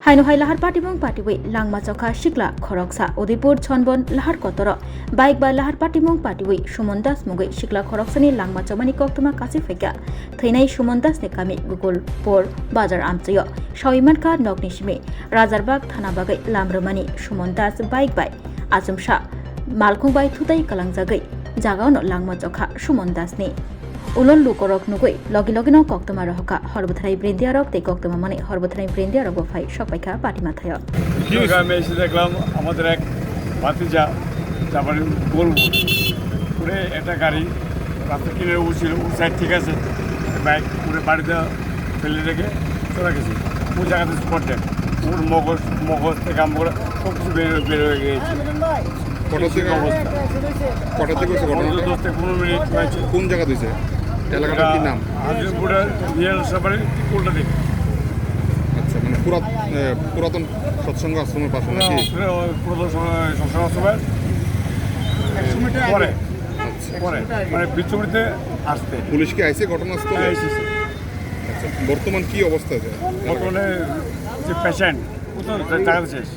हाइनहाइ लाहार पाटिबुं पाटिबुइ लांमा चखा सिक्ला खरकसा उदयपुर छनबन लाहार कतर बाइक बा लाहार पाटिबुं पाटिबुइ सुमन दास मुगै सिक्ला खरकसानि लांमा चमानि कक्तमा कासि फैगा थैनाय सुमन दासनि कामि गुगलपुर बाजार आमचयो साविमानका नगनि सिमे राजारबाग थाना बागै लामरमानि सुमन दास बाइक बाय आजमसा मालखुं बाय थुताइ कलांजागै जागावनो लांमा चखा सुमन दासनि उलन लुकरक नुगै लगे लगेनो कक्तमा रहका हरबथराइ ब्रेन्दियारक ते कक्तमा माने हरबथराइ ब्रेन्दियारक बफाइ सपाइखा पाटिमा थायो আমি এসে দেখলাম আমাদের এক ভাতিজা তারপরে বলবো পুরে একটা গাড়ি রাস্তা কিনে উঠছিল ওই সাইড ঠিক আছে বাইক পুরে বাড়িতে ফেলে রেখে চলে গেছে ওই জায়গাতে স্পট ডেট ওর মগজ থেকে আম করে সব কিছু বের হয়ে গিয়েছে কটা থেকে হয়েছে ঘটনাটা? 10 থেকে 15 মিনিট হয়েছে। কোন জায়গা দিয়েছে? এলাকাটার কি নাম? হাজিরপুরের রিয়াল সাফারি কোলটা দিকে। আচ্ছা, মানে পুরাতন সৎসঙ্গ আশ্রমের পাশে নাকি? পুরাতন সৎসঙ্গ আশ্রমের পরে পরে মানে বিচ্ছুরিতে আসতে পুলিশ কি আইছে ঘটনাস্থলে? এসেছে। আচ্ছা, বর্তমান কি অবস্থা আছে? বর্তমানে যে পেশেন্ট ও তো টাকা শেষ,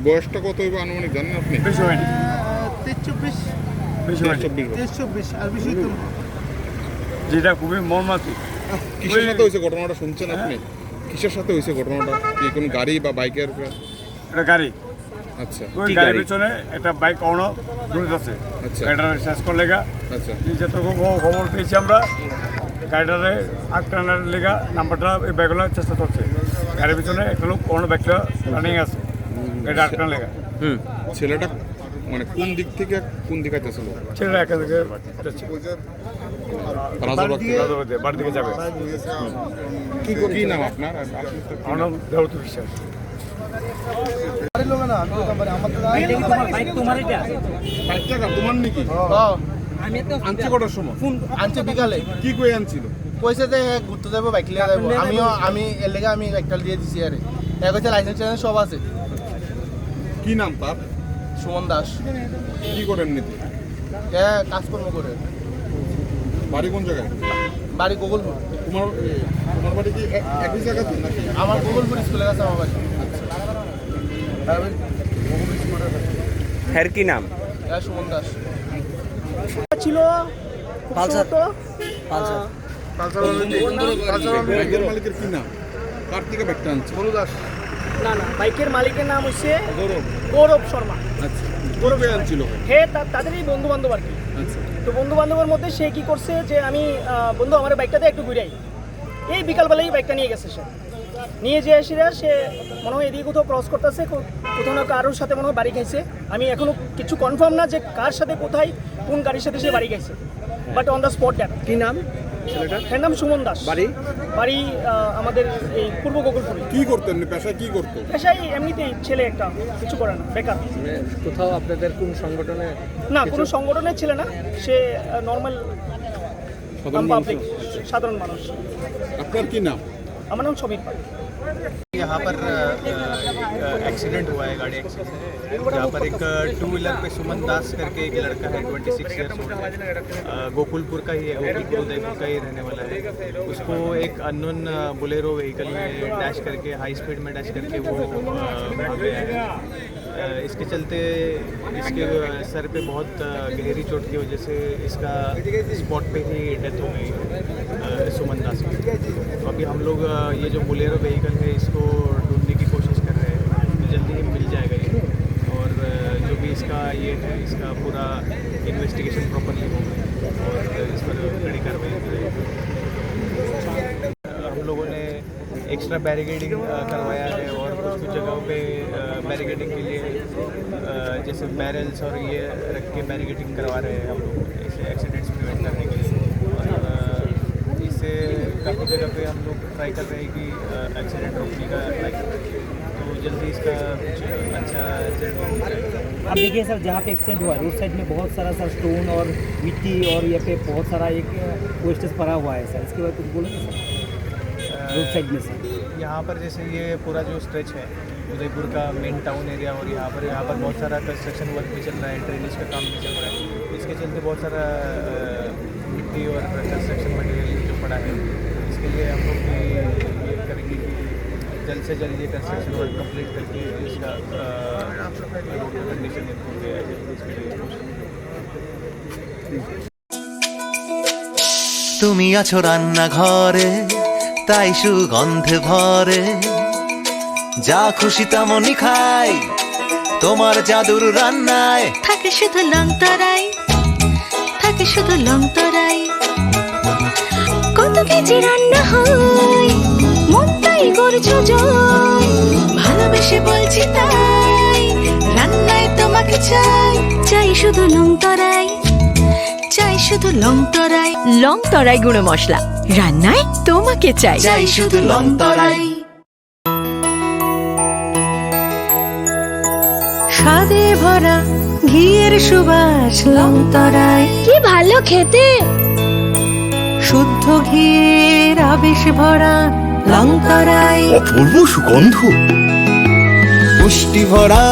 বয়সটা কত হইবে আনুমানিক জানেন আপনি? বেশি হয়নি, 23-24 বেশি হয়নি, 23-24 আর বেশি তো না। যেটা খুবই মর্মান্তিক। কিসের সাথে হয়েছে ঘটনাটা শুনছেন আপনি? কিসের সাথে হয়েছে ঘটনাটা? কি কোনো গাড়ি বা বাইকের? একটা গাড়ি, আচ্ছা ওই গাড়ির পিছনে একটা বাইক অনো জড়িত আছে। আচ্ছা। গাড়িটা শেষ করে লেগা আচ্ছা যতটুকু খবর পেয়েছি আমরা, গাড়িটারে আটকানোর লেগা নাম্বারটা এই বাইকগুলো চেষ্টা করছে। গাড়ির পিছনে একটা লোক অন্য বাইকটা রানিং আছে, গাড়িটা আটকানোর লেগা। ছেলেটা মানে কোন দিক থেকে কোন দিকে যাচ্ছিল? ছেলেটা একা থেকে যাচ্ছে, রাজারবাগ থেকে? বাড়ি দিকে যাবে। কি নাম আপনার? আমার নাম দেবত বিশ্বাস। বাইকটা তোমার নাকি? আনছে কটার সময়? আনছে বিকালে, কি কই আনছিল? কইছে যে ঘুরতে যাবো, বাইক লিয়ে যাবো। আমি এর লেগে আমি একটা দিয়ে দিছি। আরে এক হচ্ছে লাইসেন্স টাইসেন্স সব আছে। কি নাম তার? সুমন দাস। কি করেন নীতি? কাজকর্ম করে। বাড়ি কোন জায়গায়? বাড়ি গোকুলপুর। তোমার বাড়ি কি একই জায়গাতে নাকি? আমার গোকুলপুর স্কুলে গেছে আমার বাড়ি। হ্যার কি নাম? সুমন দাস ছিল পালসার। বাইকের মালিকের কি নাম? কার থেকে ব্যাগটা আনছে? গরু দাস। না বাইকের মালিকের নাম হচ্ছে গৌরব। গৌরব শর্মা। আচ্ছা, গৌরব আনছিল? হে তাদেরই বন্ধু বান্ধব আর কি। আচ্ছা, তো বন্ধু বান্ধবের মধ্যে সে কি করছে যে আমি বন্ধু আমার বাইকটাতে একটু ঘুরাই, এই বিকালবেলায় বাইকটা নিয়ে গেছে। নিয়ে যে এসে সে মনে হয় এদিকে কোথাও ক্রস করতেছে, কোথাও না কারোর সাথে মনে হয় বাড়ি খাইছে। আমি এখনো কিছু কনফার্ম না যে কার সাথে কোথায় কোন গাড়ির সাথে সে বাড়ি খাইছে, but on the spot that. কি নাম ছেলেটার? এর নাম সুমন দাস। বাড়ি আমাদের এই পূর্ব গোকুলপুরে। কি করতেন? পেশায় কি করতো? পেশায় এমনিতেই ছেলে একটা, কিছু করে না, বেকার। কোথাও আপনাদের কোন সংগঠনে? না, কোনো সংগঠনের ছেলে না, সে নর্মাল পাবলিক, সাধারণ মানুষ। আপনার কি নাম? আমার নাম সমীর পাল। यहाँ पर एक्सीडेंट हुआ है, गाड़ी एक्सीडेंट। यहाँ पर एक टू व्हीलर पे सुमन दास करके एक लड़का है, 26 ईयर्स ओल्ड, गोकुलपुर का ही है, गोकुलपुर उदयपुर का ही रहने वाला है। उसको एक अननोन बोलेरो व्हीकल में डैश करके, हाई स्पीड में डैश करके वो भाग गया है। इसके चलते इसके सर पे बहुत गहरी चोट की वजह से इसका स्पॉट पे ही डेथ हो गई सुमन दास की। तो अभी हम लोग ये जो बोलेरो व्हीकल है इसको ढूंढने की कोशिश कर रहे हैं, तो जल्दी ही मिल जाएगा ये। और जो भी इसका ये है, इसका पूरा इन्वेस्टिगेशन प्रॉपरली होगा और इस पर कड़ी कार्रवाई की जाएगी। हम लोगों ने एक्स्ट्रा बैरिकेडिंग करवाया है और कुछ जगहों पे बैरिकेडिंग के लिए जैसे बैरल्स और ये रख के बैरिकेडिंग करवा रहे हैं हम लोग, ऐसे एक्सीडेंट्स प्रिवेंट करने के लिए। और इससे काफ़ी जगह पे हम लोग ट्राई कर रहे हैं कि एक्सीडेंट रोकने का ट्राई कर रहे हैं, तो जल्दी इसका कुछ अच्छा रिजल्ट हो जाएगा। अब देखिए सर, जहाँ पे एक्सीडेंट हुआ है रोड साइड में बहुत सारा सर स्टोन और मिट्टी और यहाँ पे बहुत सारा एक वेस्टेज पड़ा हुआ है सर, इसके बाद कुछ बोलेंगे सर रोड साइड में? सर यहाँ पर जैसे ये पूरा जो स्ट्रेच है उदयपुर का मेन टाउन एरिया, और यहाँ पर बहुत सारा कंस्ट्रक्शन वर्क भी चल रहा है, ड्रेनेज का काम भी चल रहा है। इसके चलते बहुत सारा मिट्टी और कंस्ट्रक्शन मटेरियल जो पड़ा है, इसके लिए हम लोग ये करेंगे कि जल्द से जल्द ये कंस्ट्रक्शन वर्क कंप्लीट करके इसका रोड का कंडीशन इम्प्रूव किया जाए इसके लिए তুমি আছো রান্নাঘরে তাই সুগন্ধে ভরে যা খুশি তেমনই খাই তোমার জাদুর রান্নায় থাকে শুধু লং তরাই, থাকে শুধু লং তরাই। কত কেজি রান্না হয় মন তাই করছো জয়, ভালোবেসে বলছি তাই রান্নায় তোমাকে চাই, চাই শুধু লং তরাই, চাই শুধু লং তরাই। লং তরাই গুঁড়ো মশলা রান্নায় তোমাকে চাই, চাই শুধু লং তরাই। স্বাদে ভরা ঘিয়ের সুবাস লং তরাই, কি ভালো খেতে। শুদ্ধ ঘিয়ের আবেশ ভরা লং তরাই, অপূর্ব সুগন্ধ পুষ্টি ভরা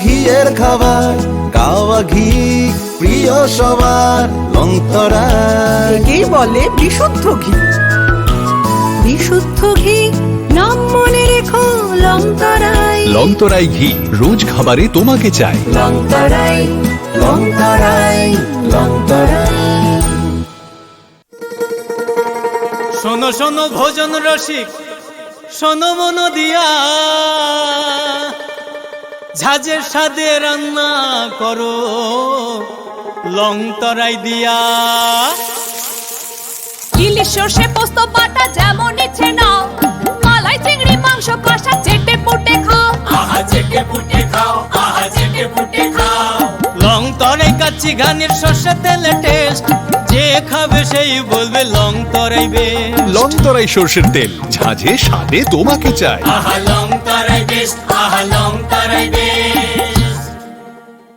ঘিয়ের খাবার কাওয়া ঘি প্রিয় সবার লংতরাই একেই বলে বিশুদ্ধ ঘি। বিশুদ্ধ ঘি নাম মনে রেখো লং তরাই, লংতরাই ঘি রোজ খাবারে তোমাকে চাই। লং তরাই, লং তরাই, লং তরাই। শোনো শোনো ভোজন রসিক শোনো মন দিয়া, ঝাঁঝের স্বাদে রান্না করো লং তরাই দিয়া। ইলিশ সর্ষে পোস্ত বাটা যেমন ইচ্ছে নাও, মালাই চিংড়ি মাংস কষা চেটে পুটে খাও, আহা চেটে পুটে খাও, আহা চেটে পুটে খাও। লং তরাই কাচ্চি ঘানির সর্ষে তেলে টেস্ট, যে খাবে সেই বলবে লং তরাই বেস্ট। লংতরাই সর্ষের তেল ঝাঁঝে স্বাদে তোমাকে চাই। আহা লং তরাই বেস্ট, আহা